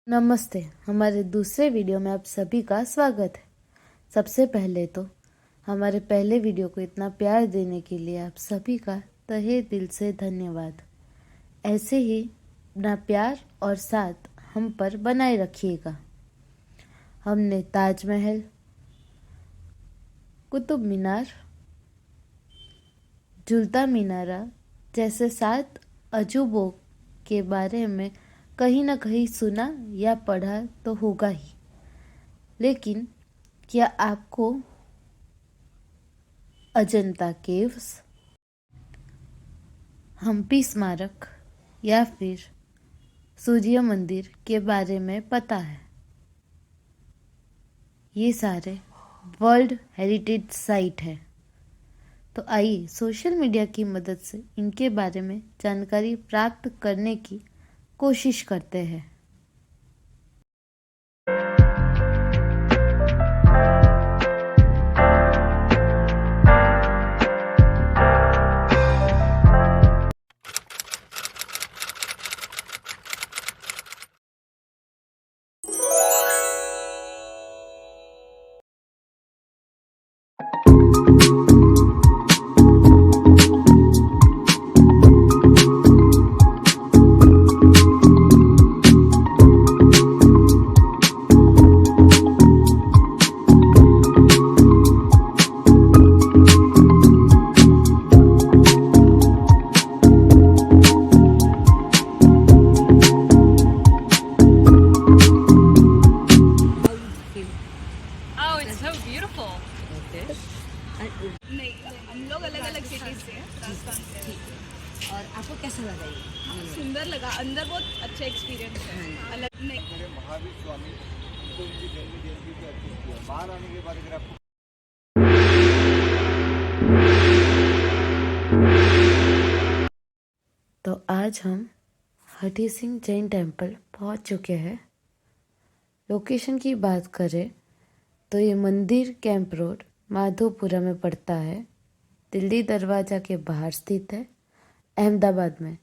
नमस्ते। हमारे दूसरे वीडियो में आप सभी का स्वागत है। सबसे पहले तो हमारे पहले वीडियो को इतना प्यार देने के लिए आप सभी का तहे दिल से धन्यवाद। ऐसे ही अपना प्यार और साथ हम पर बनाए रखिएगा। हमने ताजमहल, कुतुब मीनार, झूलता मीनारा जैसे 7 अजूबों के बारे में कहीं ना कहीं सुना या पढ़ा तो होगा ही, लेकिन क्या आपको अजंता केव्स, हम्पी स्मारक या फिर सूर्य मंदिर के बारे में पता है? ये सारे वर्ल्ड हेरिटेज साइट है। तो आइए सोशल मीडिया की मदद से इनके बारे में जानकारी प्राप्त करने की कोशिश करते हैं। Oh, it's so beautiful. नहीं, हम लोग अलग अलग सिटीज से हैं, राजस्थान से। और आपको कैसा लगा ये? सुंदर लगा, अंदर बहुत अच्छा एक्सपीरियंस है। अलग नहीं, मेरे महावीर स्वामी तो उनकी जन्म जयंती पे अर्पित किया। बाहर आने के बाद अगर आपको तो आज हम हठी सिंह जैन टेम्पल पहुंच चुके हैं। लोकेशन की बात करें तो ये मंदिर कैंप रोड माधोपुरा में पड़ता है। दिल्ली दरवाज़ा के बाहर स्थित है, अहमदाबाद में।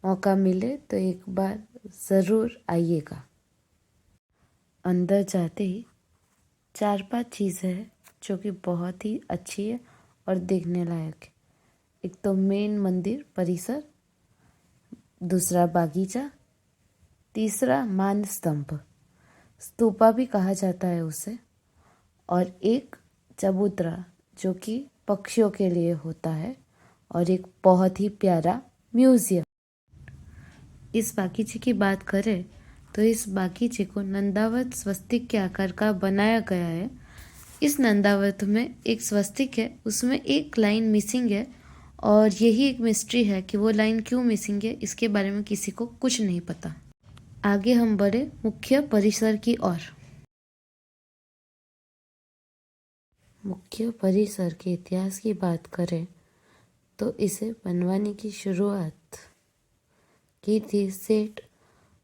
मौका मिले तो एक बार ज़रूर आइएगा। अंदर जाते ही 4-5 चीज़ें हैं जो कि बहुत ही अच्छी है और देखने लायक है। एक तो मेन मंदिर परिसर, दूसरा बागीचा, तीसरा मान स्तंभ, स्तूपा भी कहा जाता है उसे, और एक चबूतरा जो कि पक्षियों के लिए होता है, और एक बहुत ही प्यारा म्यूजियम। इस बागीचे की बात करें तो इस बागीचे को नंदावत स्वस्तिक के आकार का बनाया गया है। इस नंदावत में एक स्वस्तिक है, उसमें एक लाइन मिसिंग है, और यही एक मिस्ट्री है कि वो लाइन क्यों मिसिंग है, इसके बारे में किसी को कुछ नहीं पता। आगे हम बढ़े मुख्य परिसर की ओर। मुख्य परिसर के इतिहास की बात करें तो इसे बनवाने की शुरुआत की थी सेठ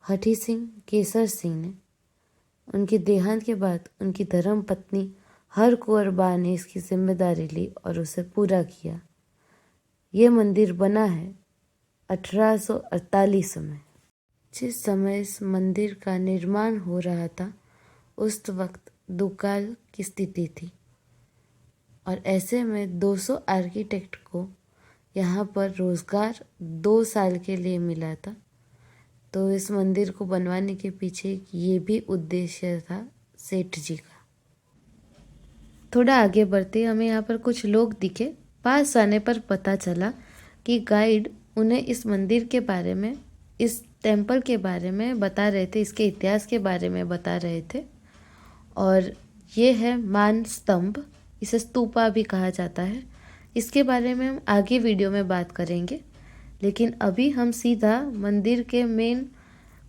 हठी सिंह केसर सिंह ने। उनके देहांत के बाद उनकी धर्म पत्नी हरकुंवर बा ने इसकी जिम्मेदारी ली और उसे पूरा किया। ये मंदिर बना है 1848 में। जिस समय इस मंदिर का निर्माण हो रहा था उस वक्त दुकाल की स्थिति थी, और ऐसे में 200 आर्किटेक्ट को यहाँ पर रोज़गार 2 साल के लिए मिला था। तो इस मंदिर को बनवाने के पीछे ये भी उद्देश्य था सेठ जी का। थोड़ा आगे बढ़ते हमें यहाँ पर कुछ लोग दिखे। पास आने पर पता चला कि गाइड उन्हें इस मंदिर के बारे में, इस टेम्पल के बारे में बता रहे थे, इसके इतिहास के बारे में बता रहे थे। और ये है मान स्तंभ, इसे स्तूपा भी कहा जाता है। इसके बारे में हम आगे वीडियो में बात करेंगे, लेकिन अभी हम सीधा मंदिर के मेन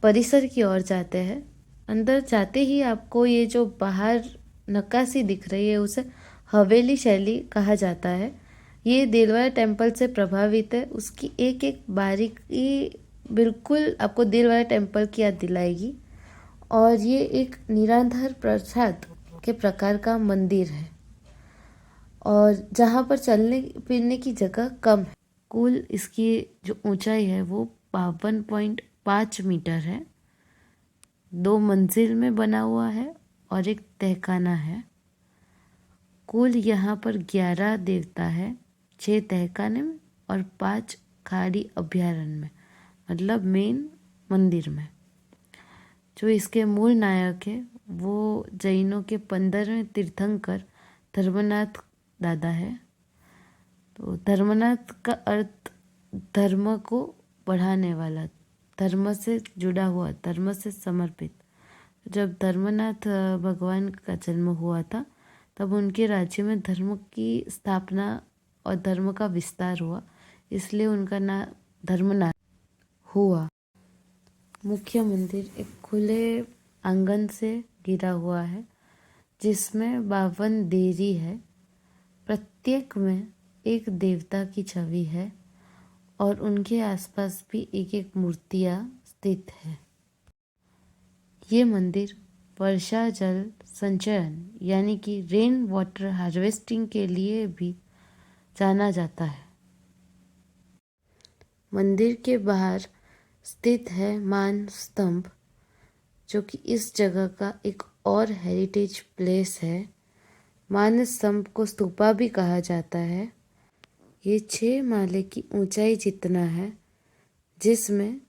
परिसर की ओर जाते हैं। अंदर जाते ही आपको ये जो बाहर नक्काशी दिख रही है उसे हवेली शैली कहा जाता है। ये दिलवारा टेम्पल से प्रभावित है। उसकी एक एक बारीकी बिल्कुल आपको दिलवारा टेम्पल की याद दिलाएगी। और ये एक निराधार प्रसाद के प्रकार का मंदिर है, और जहाँ पर चलने फिरने की जगह कम है। कुल इसकी जो ऊंचाई है वो 52.5 मीटर है। 2 मंजिल में बना हुआ है और एक तहखाना है। कुल यहाँ पर 11 देवता है, 6 तहखाने में और 5 खाड़ी अभयारण्य में, मतलब मेन मंदिर में। जो इसके मूल नायक है वो जैनों के 15वें तीर्थंकर धर्मनाथ दादा है। तो धर्मनाथ का अर्थ धर्म को बढ़ाने वाला, धर्म से जुड़ा हुआ, धर्म से समर्पित। जब धर्मनाथ भगवान का जन्म हुआ था तब उनके राज्य में धर्म की स्थापना और धर्म का विस्तार हुआ, इसलिए उनका नाम धर्मनाथ हुआ। मुख्य मंदिर एक खुले आंगन से घिरा हुआ है जिसमें 52 देरी है। प्रत्येक में एक देवता की छवि है और उनके आसपास भी एक एक मूर्तियाँ स्थित है। ये मंदिर वर्षा जल संचयन यानी कि रेन वाटर हार्वेस्टिंग के लिए भी जाना जाता है। मंदिर के बाहर स्थित है मान स्तंभ, जो कि इस जगह का एक और हेरिटेज प्लेस है। मान स्तंभ को स्तूपा भी कहा जाता है। ये 6 माले की ऊंचाई जितना है, जिसमें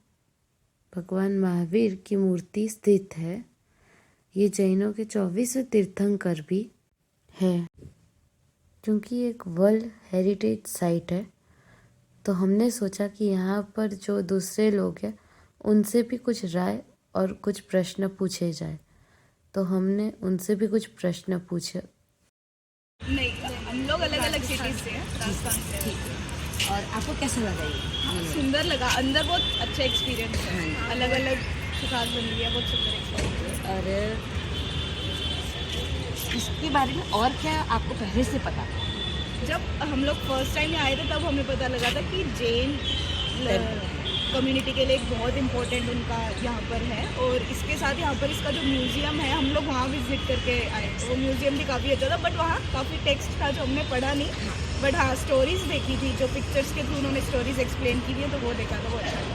भगवान महावीर की मूर्ति स्थित है। ये जैनों के 24वें तीर्थंकर भी है। क्योंकि एक वर्ल्ड हेरिटेज साइट है तो हमने सोचा कि यहाँ पर जो दूसरे लोग हैं उनसे भी कुछ राय और कुछ प्रश्न पूछे जाए। तो हमने उनसे भी कुछ प्रश्न पूछे। नहीं, हम लोग अलग अलग सिटीज से हैं, राजस्थान से हैं। और आपको कैसा लगा ये? सुंदर लगा, अंदर बहुत अच्छा एक्सपीरियंस है। अलग अलग सुखाग बन गया, बहुत सुंदर एक्सपीरियंस। और इसके बारे में और क्या आपको पहले से पता था? जब हम लोग फर्स्ट टाइम आए थे तब हमें पता लगा था कि जैन कम्युनिटी के लिए एक बहुत इम्पोर्टेंट उनका यहाँ पर है। और इसके साथ यहाँ पर इसका जो म्यूज़ियम है, हम लोग वहाँ विजिट करके आए, तो वो म्यूज़ियम भी काफ़ी अच्छा था। बट वहाँ काफ़ी टेक्स्ट था जो हमने पढ़ा नहीं, बट हाँ स्टोरीज़ देखी थी, जो पिक्चर्स के थ्रू उन्होंने स्टोरीज एक्सप्लेन की थी, तो वो देखा था, वो अच्छा था।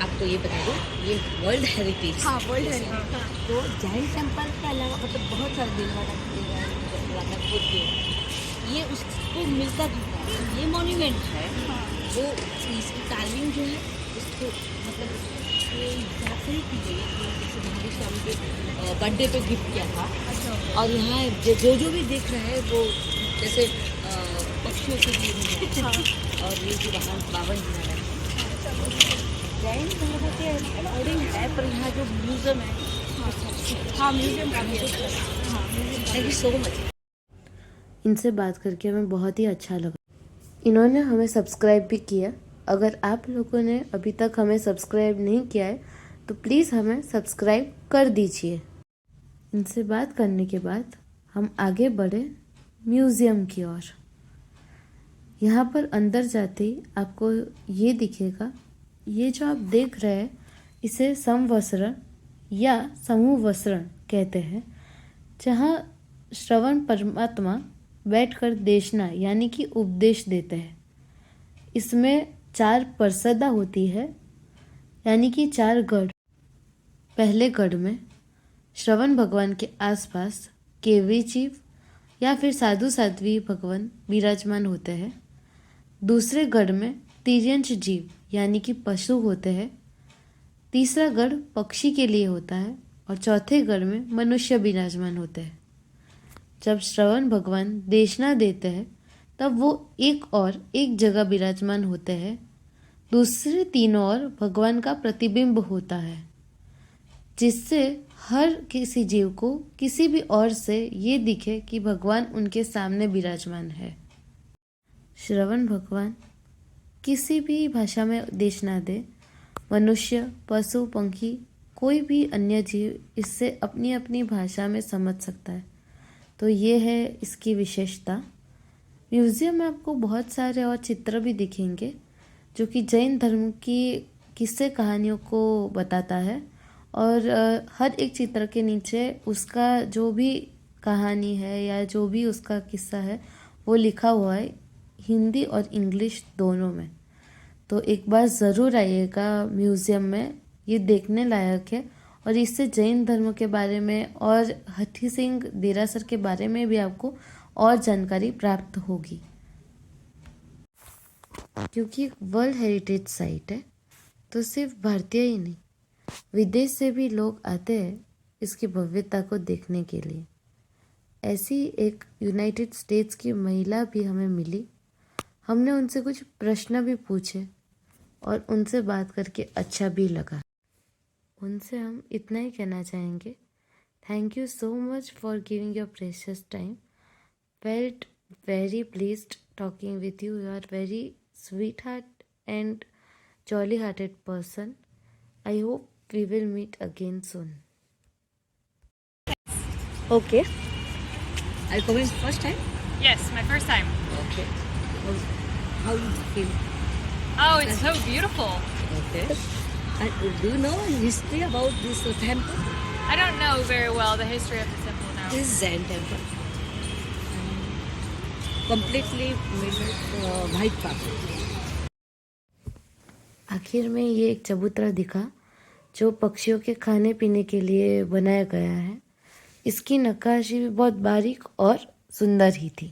आपको ये बता दूँ, ये वर्ल्ड हेरिटेज। हाँ, वर्ल्ड हेरिटेज। हाँ, तो जैन टेम्पल के अलावा मतलब बहुत सारे दिलवाड़ा होते हैं, ये उसको मिलता जुलता है। ये मॉन्यूमेंट है, वो इसकी कार्विंग जो है उसको मतलब ये हिसाब से ही की गई है। जैसे महावीर स्वामी के बर्थडे पे गिफ्ट किया था। और यहाँ जो भी देख रहा है वो जैसे पक्षियों के लिए और ये जो बावन दिनारा है जैन धर्म के अकॉर्डिंग है। पर यहाँ जो म्यूज़ियम है, हाँ म्यूज़ियम काफ़ी अच्छा है। हाँ, थैंक यू सो मच। इनसे बात करके हमें बहुत ही अच्छा लगा। इन्होंने हमें सब्सक्राइब भी किया। अगर आप लोगों ने अभी तक हमें सब्सक्राइब नहीं किया है तो प्लीज़ हमें सब्सक्राइब कर दीजिए। इनसे बात करने के बाद हम आगे बढ़े म्यूज़ियम की ओर। यहाँ पर अंदर जाते ही आपको ये दिखेगा, ये जो आप देख रहे हैं इसे समवस्त्रण या समूहवस्त्रण कहते हैं, जहाँ श्रवण परमात्मा बैठकर देशना यानी कि उपदेश देते हैं। इसमें 4 परिषदा होती है, यानी कि 4 गढ़। पहले गढ़ में श्रवण भगवान के आसपास केवरी जीव या फिर साधु साध्वी भगवान विराजमान होते हैं। दूसरे गढ़ में तिर्यंच जीव यानी कि पशु होते हैं। तीसरा गढ़ पक्षी के लिए होता है और चौथे गढ़ में मनुष्य विराजमान होते हैं। जब श्रवण भगवान देशना देते हैं तब वो एक जगह विराजमान होते हैं। दूसरे तीनों ओर भगवान का प्रतिबिंब होता है, जिससे हर किसी जीव को किसी भी ओर से ये दिखे कि भगवान उनके सामने विराजमान है। श्रवण भगवान किसी भी भाषा में देशना दे, मनुष्य, पशु, पंखी, कोई भी अन्य जीव इससे अपनी अपनी भाषा में समझ सकता है। तो ये है इसकी विशेषता। म्यूज़ियम में आपको बहुत सारे और चित्र भी दिखेंगे जो कि जैन धर्म की किस्से कहानियों को बताता है। और हर एक चित्र के नीचे उसका जो भी कहानी है या जो भी उसका किस्सा है वो लिखा हुआ है, हिंदी और इंग्लिश दोनों में। तो एक बार ज़रूर आइएगा म्यूज़ियम में, ये देखने लायक है और इससे जैन धर्म के बारे में और हठी सिंह देरासर के बारे में भी आपको और जानकारी प्राप्त होगी। क्योंकि वर्ल्ड हेरिटेज साइट है तो सिर्फ भारतीय ही नहीं, विदेश से भी लोग आते हैं इसकी भव्यता को देखने के लिए। ऐसी एक यूनाइटेड स्टेट्स की महिला भी हमें मिली। हमने उनसे कुछ प्रश्न भी पूछे और उनसे बात करके अच्छा भी लगा। उनसे हम इतना ही कहना चाहेंगे, thank you so much for giving your precious time. Felt very pleased talking with you. You are very sweetheart and jolly-hearted person. I hope we will meet again soon. Okay. Are you coming first time? Yes, my first time. Okay. How you feel? Oh, it's so beautiful. Okay. And do you know history about this temple? I don't know very well the history of the temple now. This is Zen temple. Completely made of white marble. आखिर में ये एक चबूतरा दिखा जो पक्षियों के खाने पीने के लिए बनाया गया है। इसकी नक्काशी भी बहुत बारीक और सुंदर ही थी।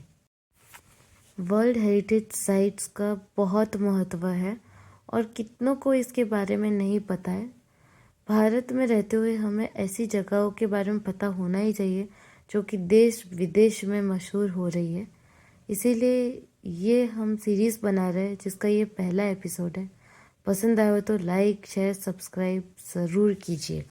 वर्ल्ड हेरिटेज साइट्स का बहुत महत्व है और कितनों को इसके बारे में नहीं पता है। भारत में रहते हुए हमें ऐसी जगहों के बारे में पता होना ही चाहिए जो कि देश विदेश में मशहूर हो रही है। इसीलिए ये हम सीरीज़ बना रहे हैं जिसका ये पहला एपिसोड है। पसंद आया हो तो लाइक शेयर सब्सक्राइब ज़रूर कीजिए।